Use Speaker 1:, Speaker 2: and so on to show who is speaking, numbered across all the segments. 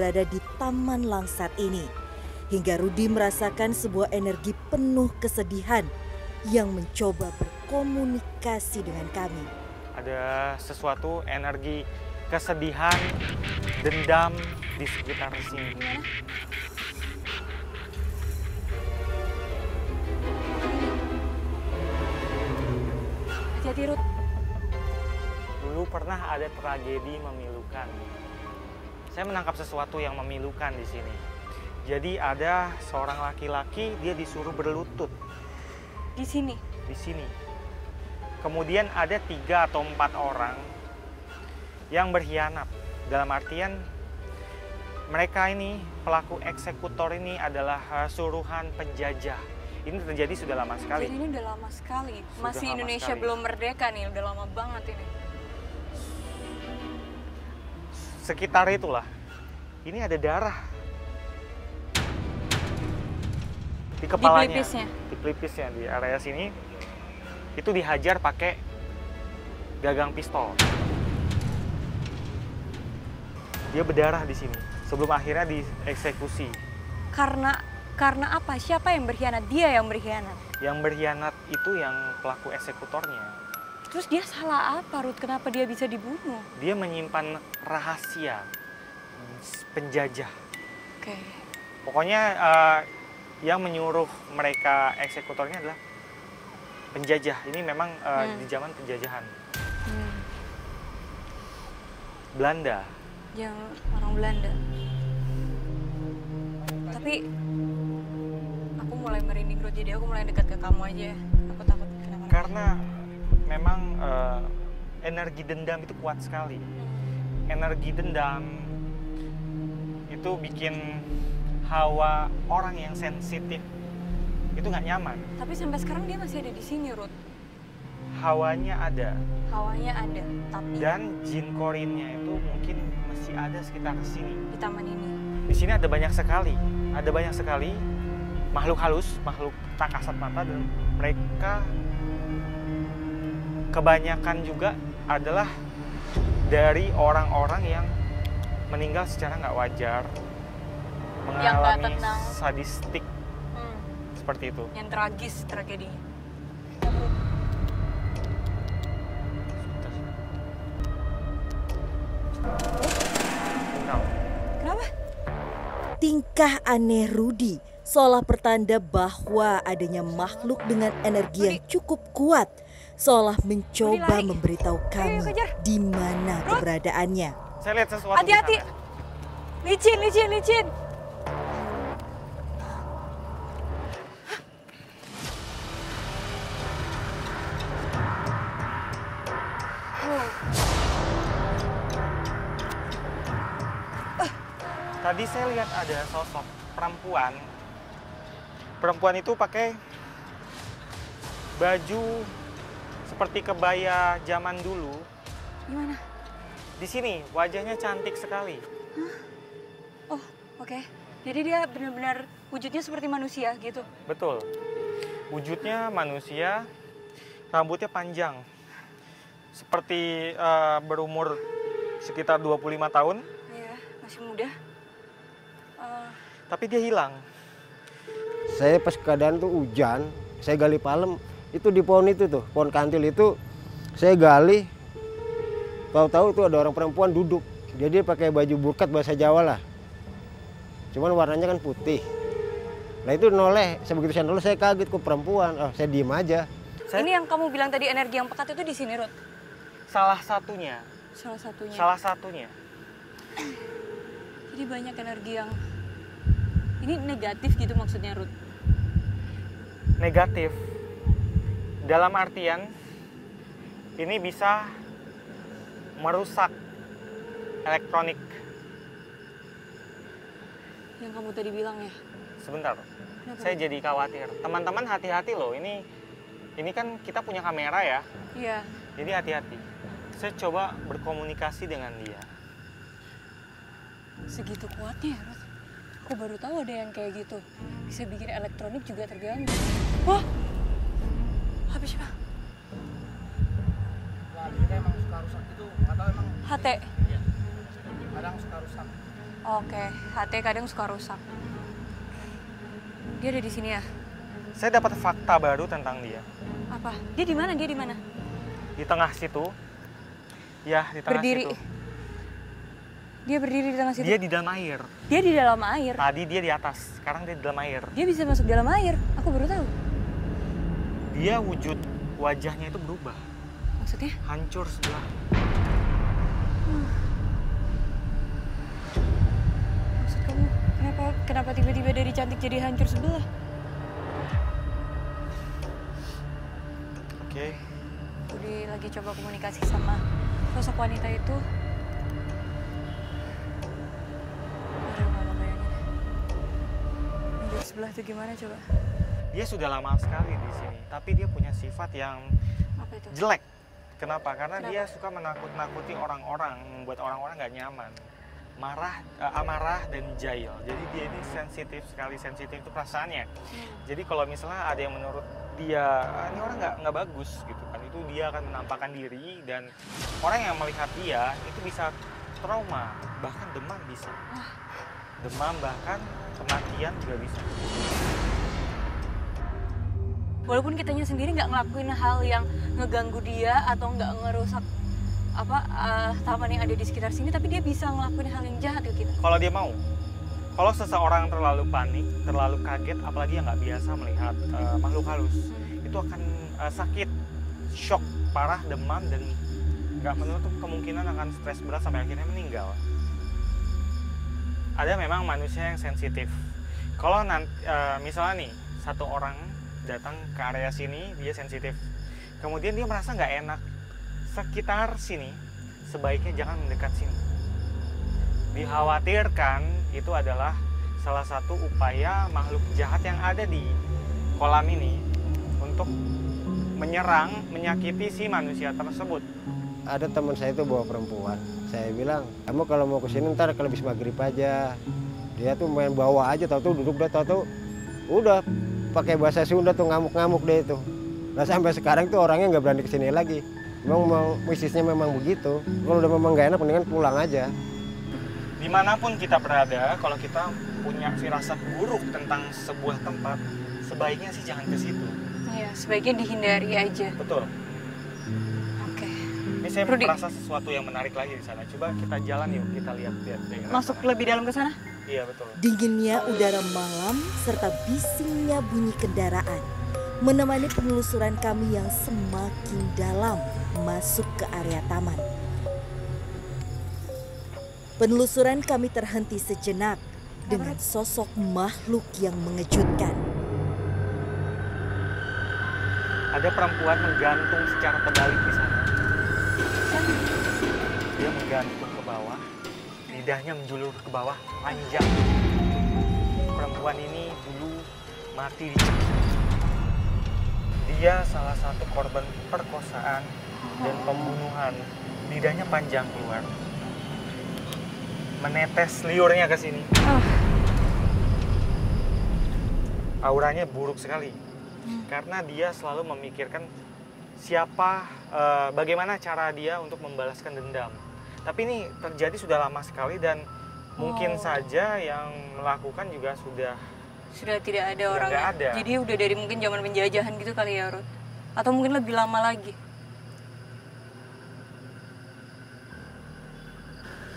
Speaker 1: berada di Taman Langsat ini. Hingga Rudi merasakan sebuah energi penuh kesedihan yang mencoba berkomunikasi dengan kami.
Speaker 2: Ada sesuatu energi kesedihan, dendam di sekitar sini.
Speaker 3: Gimana? Hati-hati, Ruth.
Speaker 2: Dulu pernah ada tragedi memilukan. Saya menangkap sesuatu yang memilukan di sini. Jadi ada seorang laki-laki, dia disuruh berlutut
Speaker 3: Di sini.
Speaker 2: di sini. Kemudian ada 3 atau 4 orang yang berkhianat. Dalam artian mereka ini, pelaku eksekutor ini adalah suruhan penjajah. Ini terjadi sudah lama sekali.
Speaker 3: Jadi ini udah lama sekali.
Speaker 2: Sudah
Speaker 3: Masih
Speaker 2: lama
Speaker 3: Indonesia
Speaker 2: sekali.
Speaker 3: belum merdeka nih, udah lama banget ini.
Speaker 2: Sekitar itulah. Ini ada darah di kepalanya,
Speaker 3: pelipisnya?
Speaker 2: di pelipisnya, di area sini. Itu dihajar pakai gagang pistol. Dia berdarah di sini sebelum akhirnya dieksekusi.
Speaker 3: Karena apa? Siapa yang berkhianat? Dia yang berkhianat.
Speaker 2: Yang berkhianat itu yang pelaku eksekutornya.
Speaker 3: Terus dia salah apa, Ruth? Kenapa dia bisa dibunuh?
Speaker 2: Dia menyimpan rahasia penjajah.
Speaker 3: Oke.
Speaker 2: Pokoknya yang menyuruh mereka eksekutornya adalah penjajah. Ini memang di zaman penjajahan Belanda.
Speaker 3: Yang orang Belanda. Tapi aku mulai merinding, Ruth. Jadi aku mulai dekat ke kamu aja. Aku takut kenapa-napa.
Speaker 2: Karena memang energi dendam itu kuat sekali. Energi dendam itu bikin hawa orang yang sensitif itu nggak nyaman.
Speaker 3: Tapi sampai sekarang dia masih ada di sini, Ruth.
Speaker 2: Hawanya ada.
Speaker 3: Hawanya ada, tapi
Speaker 2: Dan jin korinnya itu mungkin masih ada sekitar sini.
Speaker 3: di taman ini.
Speaker 2: Di sini ada banyak sekali makhluk halus, makhluk tak kasat mata, dan mereka kebanyakan juga adalah dari orang-orang yang meninggal secara nggak wajar,
Speaker 3: Yang nggak
Speaker 2: mengalami
Speaker 3: tenang.
Speaker 2: sadistik seperti itu.
Speaker 3: Yang tragis tragedinya.
Speaker 2: Nah,
Speaker 3: Kenapa?
Speaker 1: Tingkah aneh Rudi seolah pertanda bahwa adanya makhluk dengan energi yang cukup kuat, seolah mencoba
Speaker 3: lari.
Speaker 1: memberitahu kami
Speaker 3: kejar.
Speaker 1: di mana keberadaannya.
Speaker 2: saya lihat sesuatu. di
Speaker 3: Hati-hati.
Speaker 2: sana.
Speaker 3: Licin.
Speaker 2: Tadi saya lihat ada sosok perempuan. Perempuan itu pakai baju seperti kebaya zaman dulu.
Speaker 3: Gimana?
Speaker 2: Di sini wajahnya cantik sekali.
Speaker 3: Oh, oke. Jadi dia benar-benar wujudnya seperti manusia gitu.
Speaker 2: Betul. Wujudnya manusia, rambutnya panjang. Seperti berumur sekitar 25 tahun,
Speaker 3: Iya, masih muda.
Speaker 2: tapi dia hilang.
Speaker 4: Saya pas keadaan tuh hujan, saya gali palem, itu di pohon itu tuh, pohon kantil itu saya gali, tahu-tahu tuh ada orang perempuan duduk. Jadi dia pakai baju burkat bahasa Jawa lah. Cuman warnanya kan putih. Nah itu noleh, sebegitu saya noleh saya kaget kok perempuan. Oh, saya diem aja.
Speaker 3: Ini yang kamu bilang tadi energi yang pekat itu di sini, Ruth.
Speaker 2: Salah satunya.
Speaker 3: Salah satunya. Jadi banyak energi yang ini negatif gitu maksudnya, Ruth.
Speaker 2: Negatif. Dalam artian ini bisa merusak elektronik.
Speaker 3: Yang kamu tadi bilang ya.
Speaker 2: Sebentar,
Speaker 3: Kenapa?
Speaker 2: saya jadi khawatir. Teman-teman hati-hati loh, ini kan kita punya kamera ya,
Speaker 3: Iya.
Speaker 2: jadi hati-hati. Saya coba berkomunikasi dengan dia.
Speaker 3: Segitu kuatnya ya, Ruth. Aku baru tahu ada yang kayak gitu. Bisa bikin elektronik juga terganggu. Wah! Habis apa?
Speaker 5: Nah, kita emang suka rusak itu, atau emang
Speaker 3: HT.
Speaker 5: kadang suka rusak.
Speaker 3: Oke, HT kadang suka rusak. Dia ada di sini ya?
Speaker 2: Saya dapat fakta baru tentang dia.
Speaker 3: Apa? Dia di mana? Dia di mana?
Speaker 2: Di tengah situ. Ya, di tengah
Speaker 3: Berdiri.
Speaker 2: situ.
Speaker 3: Dia berdiri di tengah situ.
Speaker 2: Dia di dalam air.
Speaker 3: Dia di dalam air.
Speaker 2: Tadi dia di atas, sekarang dia di dalam air.
Speaker 3: Dia bisa masuk dalam air. Aku baru tahu.
Speaker 2: Dia wajahnya itu berubah.
Speaker 3: Maksudnya?
Speaker 2: Hancur sebelah.
Speaker 3: Maksud kamu kenapa tiba-tiba dari cantik jadi hancur sebelah?
Speaker 2: Oke.
Speaker 3: Budi lagi coba komunikasi sama sosok wanita itu. Aduh, nggak mau bayangin. Hancur sebelah itu gimana coba?
Speaker 2: Dia sudah lama sekali di sini, tapi dia punya sifat yang
Speaker 3: Apa itu?
Speaker 2: jelek. Kenapa? Karena
Speaker 3: Kenapa?
Speaker 2: dia suka menakut-nakuti orang-orang, membuat orang-orang nggak nyaman. Amarah dan jahil. Jadi dia ini sensitif sekali, sensitif itu perasaannya. Jadi kalau misalnya ada yang menurut dia ini orang nggak bagus gitu kan, itu dia akan menampakkan diri dan orang yang melihat dia itu bisa trauma, bahkan demam bisa. Demam bahkan kematian juga bisa.
Speaker 3: Walaupun kitanya sendiri nggak ngelakuin hal yang ngeganggu dia atau nggak ngerusak taman yang ada di sekitar sini, tapi dia bisa ngelakuin hal yang jahat ke kita.
Speaker 2: Kalau dia mau. Kalau seseorang terlalu panik, terlalu kaget, apalagi yang nggak biasa melihat makhluk halus, itu akan sakit, shock parah, demam, dan nggak menutup kemungkinan akan stres berat sampai akhirnya meninggal. Ada memang manusia yang sensitif. Kalau misalnya nih, satu orang datang ke area sini, dia sensitif. Kemudian dia merasa nggak enak. Sekitar sini, sebaiknya jangan mendekat sini. Dikhawatirkan itu adalah salah satu upaya makhluk jahat yang ada di kolam ini untuk menyerang, menyakiti si manusia tersebut.
Speaker 4: Ada teman saya itu bawa perempuan. Saya bilang, kamu kalau mau kesini ntar kalau habis maghrib aja. Dia tuh main bawa aja, tahu duduk udah pakai bahasa Sunda tuh ngamuk-ngamuk deh itu. Nah sampai sekarang tuh orangnya nggak berani kesini lagi. Memang bisnisnya memang begitu. Kalau udah memang nggak enak, mendingan pulang aja.
Speaker 2: Dimanapun kita berada, kalau kita punya firasat buruk tentang sebuah tempat, sebaiknya sih jangan ke situ.
Speaker 3: Iya, sebaiknya dihindari aja.
Speaker 2: Betul.
Speaker 3: Oke.
Speaker 2: Ini saya
Speaker 3: Rudi,
Speaker 2: merasa sesuatu yang menarik lagi di sana. Coba kita jalan yuk, kita lihat daerah
Speaker 3: masuk
Speaker 2: sana.
Speaker 3: lebih dalam ke sana?
Speaker 2: Iya betul.
Speaker 1: Dinginnya udara malam serta bisingnya bunyi kendaraan menemani penelusuran kami yang semakin dalam masuk ke area taman. Penelusuran kami terhenti sejenak dengan sosok makhluk yang mengejutkan.
Speaker 2: Ada perempuan menggantung secara terbalik di sana. Dia menggantung ke bawah, lidahnya menjulur ke bawah, panjang. Perempuan ini dulu mati di sini. Dia salah satu korban perkosaan dan pembunuhan. Lidahnya panjang keluar, menetes liurnya ke sini. Auranya buruk sekali. Karena dia selalu memikirkan bagaimana cara dia untuk membalaskan dendam. Tapi ini terjadi sudah lama sekali dan mungkin saja yang melakukan juga sudah
Speaker 3: tidak ada orang.
Speaker 2: Nggak ada.
Speaker 3: Jadi udah dari mungkin zaman penjajahan gitu kali ya, Ruth? Atau mungkin lebih lama lagi?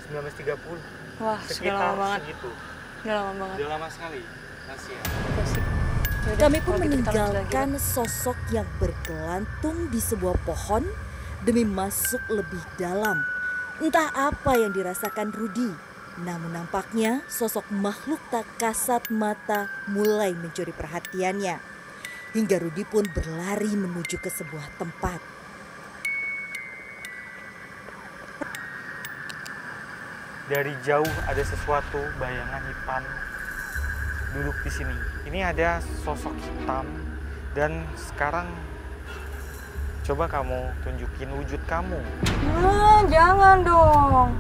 Speaker 2: 1930.
Speaker 3: Wah, sudah
Speaker 2: Sekitar
Speaker 3: lama banget.
Speaker 2: segitu.
Speaker 3: Udah lama banget.
Speaker 2: Sudah lama sekali. Kasihan.
Speaker 3: Oke sih. Yaudah,
Speaker 1: Kami pun
Speaker 3: kalau gitu kita lanjut lagi.
Speaker 1: meninggalkan sosok yang bergelantung di sebuah pohon demi masuk lebih dalam. Entah apa yang dirasakan Rudi, namun nampaknya sosok makhluk tak kasat mata mulai mencuri perhatiannya. Hingga Rudi pun berlari menuju ke sebuah tempat.
Speaker 2: Dari jauh ada sesuatu bayangan hitam duduk di sini. Ini ada sosok hitam dan sekarang coba kamu tunjukin wujud kamu.
Speaker 3: Jangan dong.